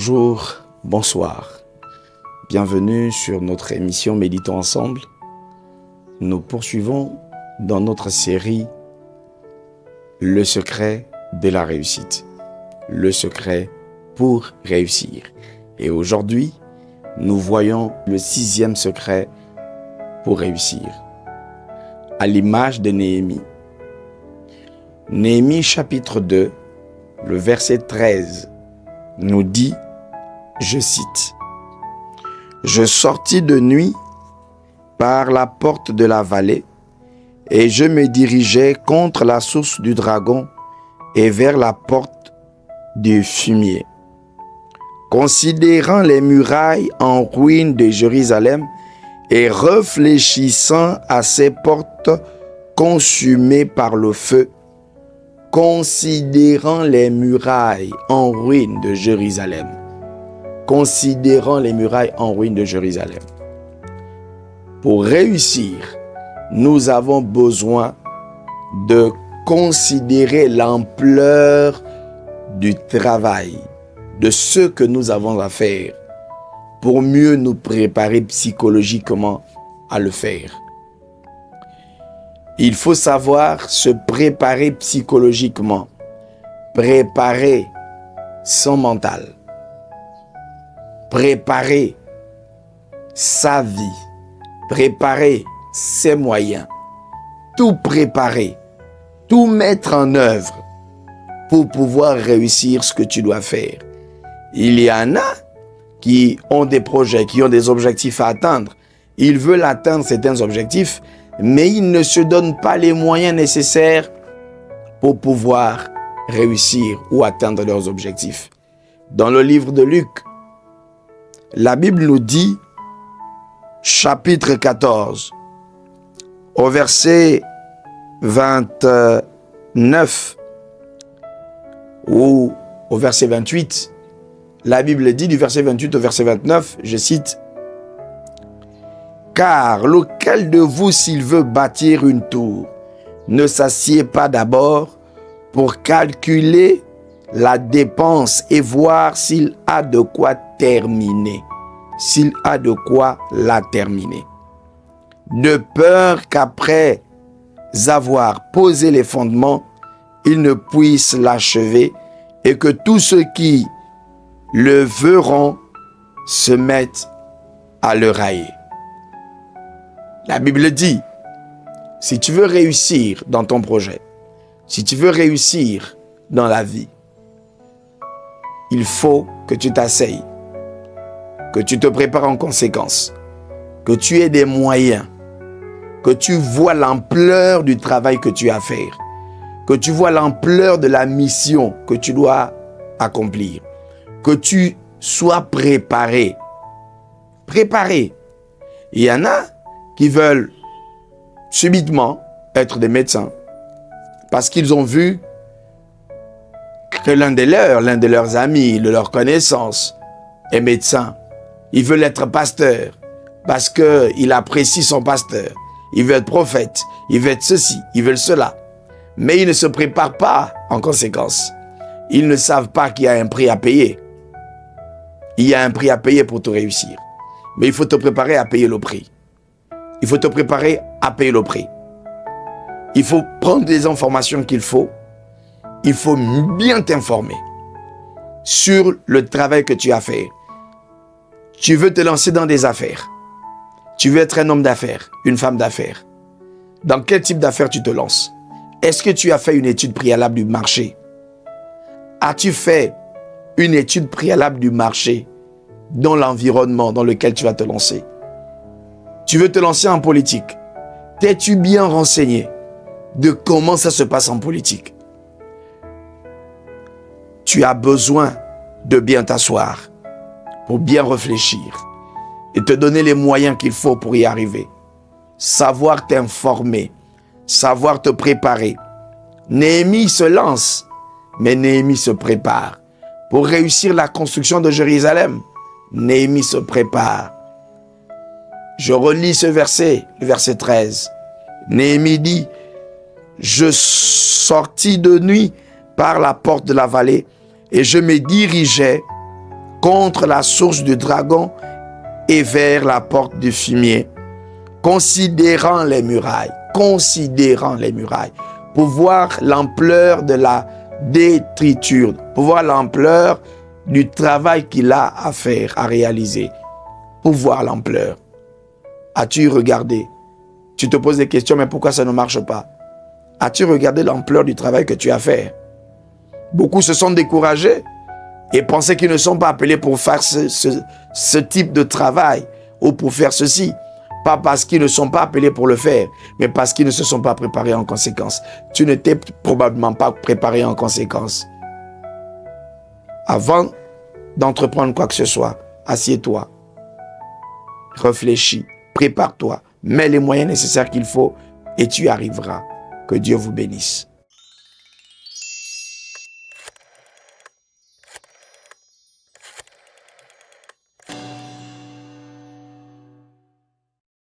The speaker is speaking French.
Bonjour, bonsoir. Bienvenue sur notre émission Méditons ensemble. Nous poursuivons dans notre série Le secret de la réussite. Le secret pour réussir. Et aujourd'hui, nous voyons le 6e secret pour réussir. À l'image de Néhémie. Néhémie chapitre 2, le verset 13 nous dit, je cite, « Je sortis de nuit par la porte de la vallée et je me dirigeais contre la source du dragon et vers la porte du fumier. Considérant les murailles en ruine de Jérusalem et réfléchissant à ces portes consumées par le feu, considérant les murailles en ruine de Jérusalem. Considérant les murailles en ruine de Jérusalem. Pour réussir, nous avons besoin de considérer l'ampleur du travail, de ce que nous avons à faire, pour mieux nous préparer psychologiquement à le faire. Il faut savoir se préparer psychologiquement, préparer son mental, préparer sa vie, préparer ses moyens, tout préparer, tout mettre en œuvre pour pouvoir réussir ce que tu dois faire. Il y en a qui ont des projets, qui ont des objectifs à atteindre. Ils veulent atteindre certains objectifs, mais ils ne se donnent pas les moyens nécessaires pour pouvoir réussir ou atteindre leurs objectifs. Dans le livre de Luc, la Bible nous dit, chapitre 14, au verset 29 ou au verset 28, la Bible dit du verset 28 au verset 29, je cite, « Car lequel de vous, s'il veut bâtir une tour, ne s'assied pas d'abord pour calculer la dépense et voir s'il a de quoi terminer, s'il a de quoi la terminer. De peur qu'après avoir posé les fondements, il ne puisse l'achever et que tous ceux qui le verront se mettent à le railler. » La Bible dit, si tu veux réussir dans ton projet, si tu veux réussir dans la vie, il faut que tu t'asseyes, que tu te prépares en conséquence, que tu aies des moyens, que tu vois l'ampleur du travail que tu as à faire, que tu vois l'ampleur de la mission que tu dois accomplir, que tu sois préparé. Préparé. Il y en a qui veulent subitement être des médecins parce qu'ils ont vu que l'un de leurs amis, de leurs connaissances est médecin. Ils veulent être pasteur parce qu'il apprécie son pasteur. Il veut être prophète, il veut être ceci, il veut cela. Mais ils ne se préparent pas en conséquence. Ils ne savent pas qu'il y a un prix à payer. Il y a un prix à payer pour te réussir. Mais il faut te préparer à payer le prix. Il faut te préparer à payer le prix. Il faut prendre les informations qu'il faut. Il faut bien t'informer sur le travail que tu as à faire. Tu veux te lancer dans des affaires. Tu veux être un homme d'affaires, une femme d'affaires. Dans quel type d'affaires tu te lances? Est-ce que tu as fait une étude préalable du marché? As-tu fait une étude préalable du marché dans l'environnement dans lequel tu vas te lancer? Tu veux te lancer en politique. T'es-tu bien renseigné de comment ça se passe en politique? Tu as besoin de bien t'asseoir pour bien réfléchir et te donner les moyens qu'il faut pour y arriver. Savoir t'informer, savoir te préparer. Néhémie se lance, mais Néhémie se prépare. Pour réussir la construction de Jérusalem, Néhémie se prépare. Je relis ce verset, le verset 13. Néhémie dit, « Je sortis de nuit par la porte de la vallée et je me dirigeais contre la source du dragon et vers la porte du fumier, considérant les murailles, pour voir l'ampleur de la détriture, pour voir l'ampleur du travail qu'il a à faire, à réaliser, pour voir l'ampleur. As-tu regardé? Tu te poses des questions, mais pourquoi ça ne marche pas? As-tu regardé l'ampleur du travail que tu as fait? Beaucoup se sont découragés et pensaient qu'ils ne sont pas appelés pour faire ce type de travail ou pour faire ceci. Pas parce qu'ils ne sont pas appelés pour le faire, mais parce qu'ils ne se sont pas préparés en conséquence. Tu ne t'es probablement pas préparé en conséquence. Avant d'entreprendre quoi que ce soit, assieds-toi, réfléchis, prépare-toi, mets les moyens nécessaires qu'il faut et tu y arriveras. Que Dieu vous bénisse.